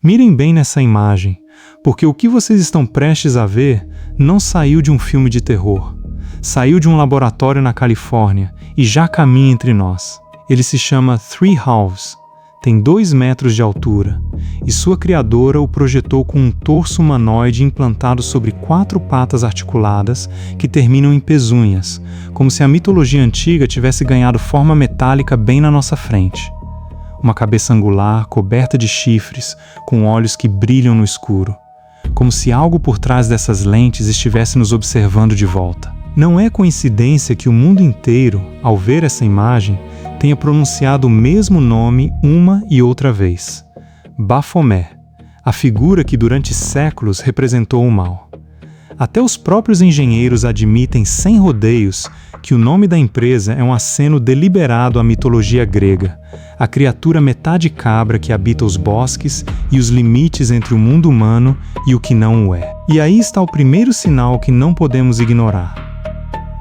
Mirem bem nessa imagem, porque o que vocês estão prestes a ver não saiu de um filme de terror. Saiu de um laboratório na Califórnia e já caminha entre nós. Ele se chama Three Halves, tem 2 metros de altura, e sua criadora o projetou com um torso humanoide implantado sobre 4 patas articuladas que terminam em pesunhas, como se a mitologia antiga tivesse ganhado forma metálica bem na nossa frente. Uma cabeça angular, coberta de chifres, com olhos que brilham no escuro, como se algo por trás dessas lentes estivesse nos observando de volta. Não é coincidência que o mundo inteiro, ao ver essa imagem, tenha pronunciado o mesmo nome uma e outra vez: Baphomet, a figura que durante séculos representou o mal. Até os próprios engenheiros admitem sem rodeios que o nome da empresa é um aceno deliberado à mitologia grega, a criatura metade cabra que habita os bosques e os limites entre o mundo humano e o que não o é. E aí está o primeiro sinal que não podemos ignorar.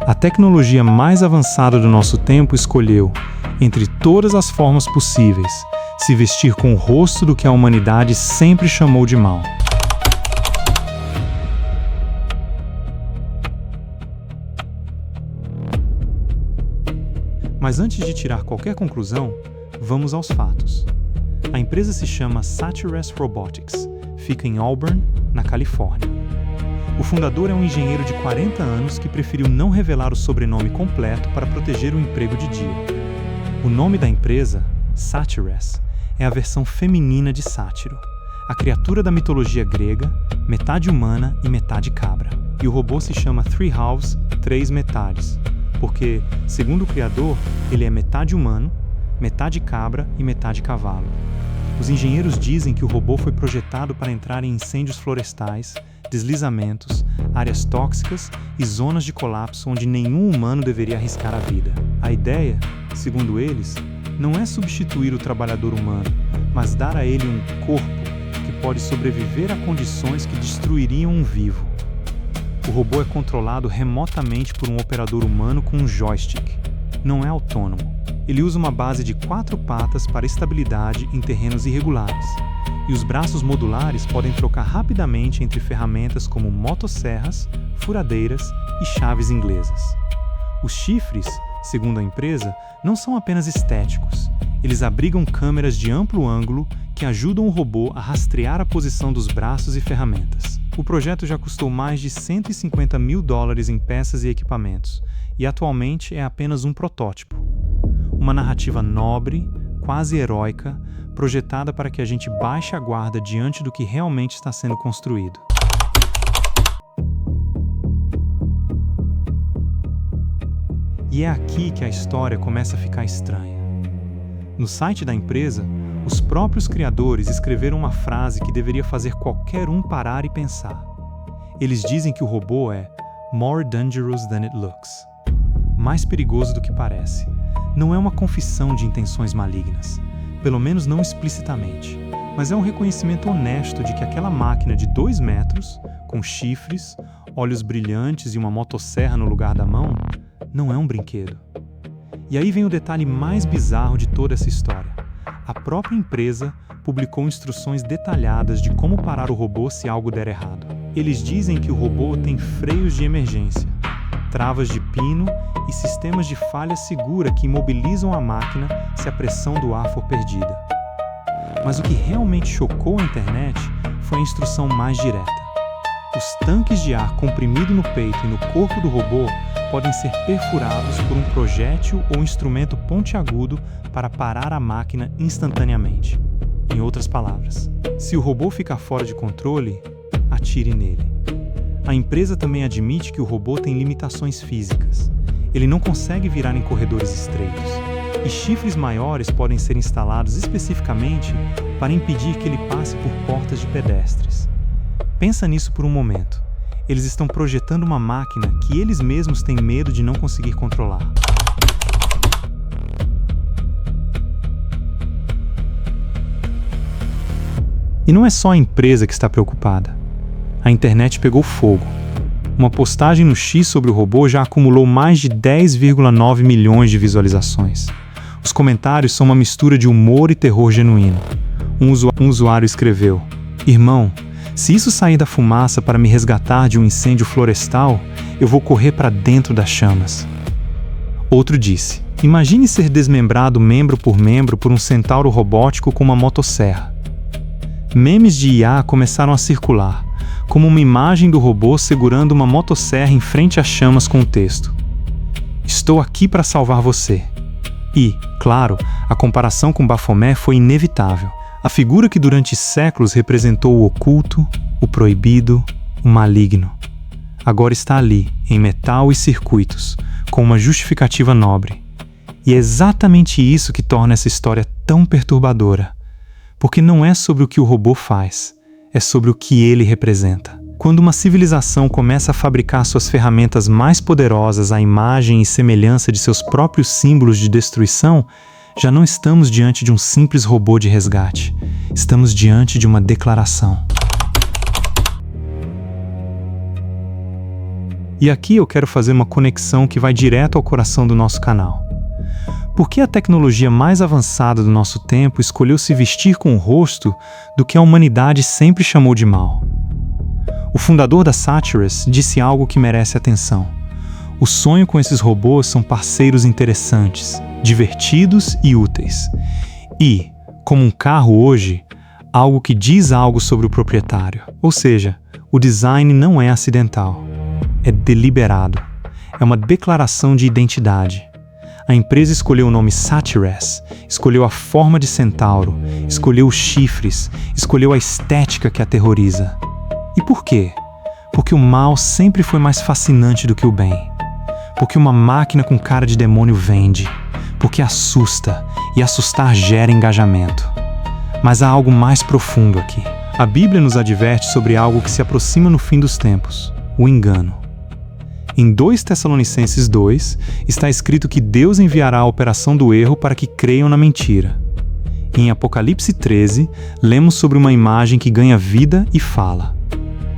A tecnologia mais avançada do nosso tempo escolheu, entre todas as formas possíveis, se vestir com o rosto do que a humanidade sempre chamou de mal. Mas antes de tirar qualquer conclusão, vamos aos fatos. A empresa se chama Satires Robotics, fica em Auburn, na Califórnia. O fundador é um engenheiro de 40 anos que preferiu não revelar o sobrenome completo para proteger o emprego de dia. O nome da empresa, Satires, é a versão feminina de Sátiro, a criatura da mitologia grega, metade humana e metade cabra. E o robô se chama Three Halves, 3 metades, porque, segundo o criador, ele é metade humano, metade cabra e metade cavalo. Os engenheiros dizem que o robô foi projetado para entrar em incêndios florestais, deslizamentos, áreas tóxicas e zonas de colapso onde nenhum humano deveria arriscar a vida. A ideia, segundo eles, não é substituir o trabalhador humano, mas dar a ele um corpo que pode sobreviver a condições que destruiriam um vivo. O robô é controlado remotamente por um operador humano com um joystick. Não é autônomo. Ele usa uma base de 4 patas para estabilidade em terrenos irregulares, e os braços modulares podem trocar rapidamente entre ferramentas como motosserras, furadeiras e chaves inglesas. Os chifres, segundo a empresa, não são apenas estéticos. Eles abrigam câmeras de amplo ângulo que ajudam o robô a rastrear a posição dos braços e ferramentas. O projeto já custou mais de $150 mil em peças e equipamentos, e atualmente é apenas um protótipo. Uma narrativa nobre, quase heróica, projetada para que a gente baixe a guarda diante do que realmente está sendo construído. E é aqui que a história começa a ficar estranha. No site da empresa, os próprios criadores escreveram uma frase que deveria fazer qualquer um parar e pensar. Eles dizem que o robô é "more dangerous than it looks", mais perigoso do que parece. Não é uma confissão de intenções malignas, pelo menos não explicitamente, mas é um reconhecimento honesto de que aquela máquina de 2 metros, com chifres, olhos brilhantes e uma motosserra no lugar da mão, não é um brinquedo. E aí vem o detalhe mais bizarro de toda essa história. A própria empresa publicou instruções detalhadas de como parar o robô se algo der errado. Eles dizem que o robô tem freios de emergência, travas de pino e sistemas de falha segura que imobilizam a máquina se a pressão do ar for perdida. Mas o que realmente chocou a internet foi a instrução mais direta. Os tanques de ar comprimido no peito e no corpo do robô podem ser perfurados por um projétil ou instrumento pontiagudo para parar a máquina instantaneamente. Em outras palavras, se o robô ficar fora de controle, atire nele. A empresa também admite que o robô tem limitações físicas. Ele não consegue virar em corredores estreitos, e chifres maiores podem ser instalados especificamente para impedir que ele passe por portas de pedestres. Pensa nisso por um momento. Eles estão projetando uma máquina que eles mesmos têm medo de não conseguir controlar. E não é só a empresa que está preocupada. A internet pegou fogo. Uma postagem no X sobre o robô já acumulou mais de 10,9 milhões de visualizações. Os comentários são uma mistura de humor e terror genuíno. Um usuário escreveu: "Irmão, se isso sair da fumaça para me resgatar de um incêndio florestal, eu vou correr para dentro das chamas." Outro disse: "Imagine ser desmembrado membro por um centauro robótico com uma motosserra." Memes de IA começaram a circular, como uma imagem do robô segurando uma motosserra em frente às chamas com o texto: "Estou aqui para salvar você." E, claro, a comparação com Baphomet foi inevitável. A figura que durante séculos representou o oculto, o proibido, o maligno, agora está ali, em metal e circuitos, com uma justificativa nobre. E é exatamente isso que torna essa história tão perturbadora. Porque não é sobre o que o robô faz, é sobre o que ele representa. Quando uma civilização começa a fabricar suas ferramentas mais poderosas à imagem e semelhança de seus próprios símbolos de destruição, já não estamos diante de um simples robô de resgate. Estamos diante de uma declaração. E aqui eu quero fazer uma conexão que vai direto ao coração do nosso canal. Por que a tecnologia mais avançada do nosso tempo escolheu se vestir com o rosto do que a humanidade sempre chamou de mal? O fundador da Satyrus disse algo que merece atenção. O sonho com esses robôs são parceiros interessantes, divertidos e úteis. E, como um carro hoje, algo que diz algo sobre o proprietário. Ou seja, o design não é acidental, é deliberado. É uma declaração de identidade. A empresa escolheu o nome Satyrus, escolheu a forma de centauro, escolheu os chifres, escolheu a estética que aterroriza. E por quê? Porque o mal sempre foi mais fascinante do que o bem. Porque uma máquina com cara de demônio vende. Porque assusta, e assustar gera engajamento. Mas há algo mais profundo aqui. A Bíblia nos adverte sobre algo que se aproxima no fim dos tempos: o engano. Em 2 Tessalonicenses 2, está escrito que Deus enviará a operação do erro para que creiam na mentira. Em Apocalipse 13, lemos sobre uma imagem que ganha vida e fala.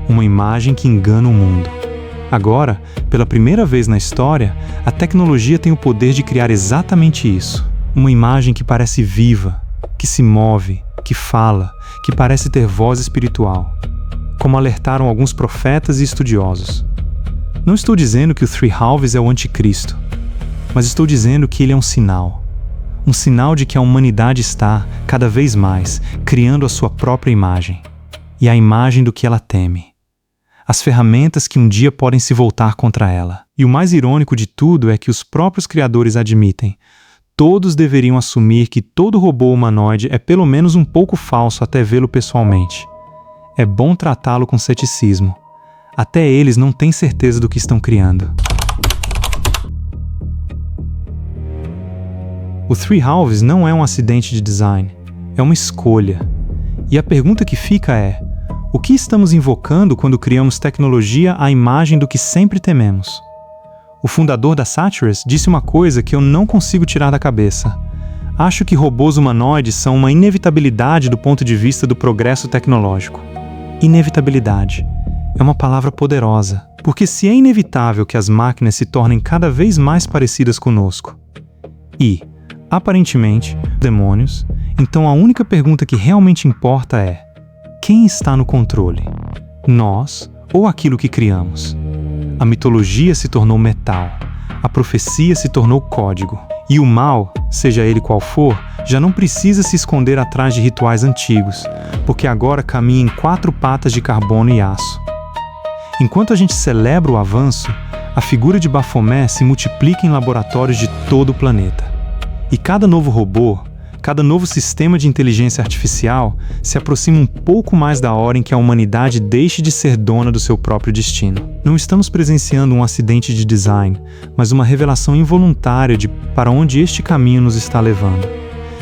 Uma imagem que engana o mundo. Agora, pela primeira vez na história, a tecnologia tem o poder de criar exatamente isso. Uma imagem que parece viva, que se move, que fala, que parece ter voz espiritual. Como alertaram alguns profetas e estudiosos. Não estou dizendo que o Three Halves é o anticristo, mas estou dizendo que ele é um sinal. Um sinal de que a humanidade está, cada vez mais, criando a sua própria imagem. E a imagem do que ela teme. As ferramentas que um dia podem se voltar contra ela. E o mais irônico de tudo é que os próprios criadores admitem: todos deveriam assumir que todo robô humanoide é pelo menos um pouco falso até vê-lo pessoalmente. É bom tratá-lo com ceticismo. Até eles não têm certeza do que estão criando. O Three Halves não é um acidente de design, é uma escolha. E a pergunta que fica é: o que estamos invocando quando criamos tecnologia à imagem do que sempre tememos? O fundador da Satyrus disse uma coisa que eu não consigo tirar da cabeça. Acho que robôs humanoides são uma inevitabilidade do ponto de vista do progresso tecnológico. Inevitabilidade. É uma palavra poderosa, porque se é inevitável que as máquinas se tornem cada vez mais parecidas conosco e, aparentemente, demônios, então a única pergunta que realmente importa é: quem está no controle? Nós ou aquilo que criamos? A mitologia se tornou metal, a profecia se tornou código, e o mal, seja ele qual for, já não precisa se esconder atrás de rituais antigos, porque agora caminha em 4 patas de carbono e aço. Enquanto a gente celebra o avanço, a figura de Baphomet se multiplica em laboratórios de todo o planeta. E cada novo robô, cada novo sistema de inteligência artificial se aproxima um pouco mais da hora em que a humanidade deixe de ser dona do seu próprio destino. Não estamos presenciando um acidente de design, mas uma revelação involuntária de para onde este caminho nos está levando.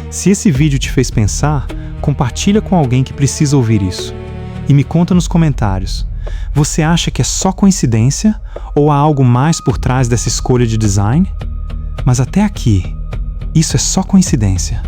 Se esse vídeo te fez pensar, compartilha com alguém que precisa ouvir isso. E me conta nos comentários: você acha que é só coincidência ou há algo mais por trás dessa escolha de design? Mas até aqui, isso é só coincidência.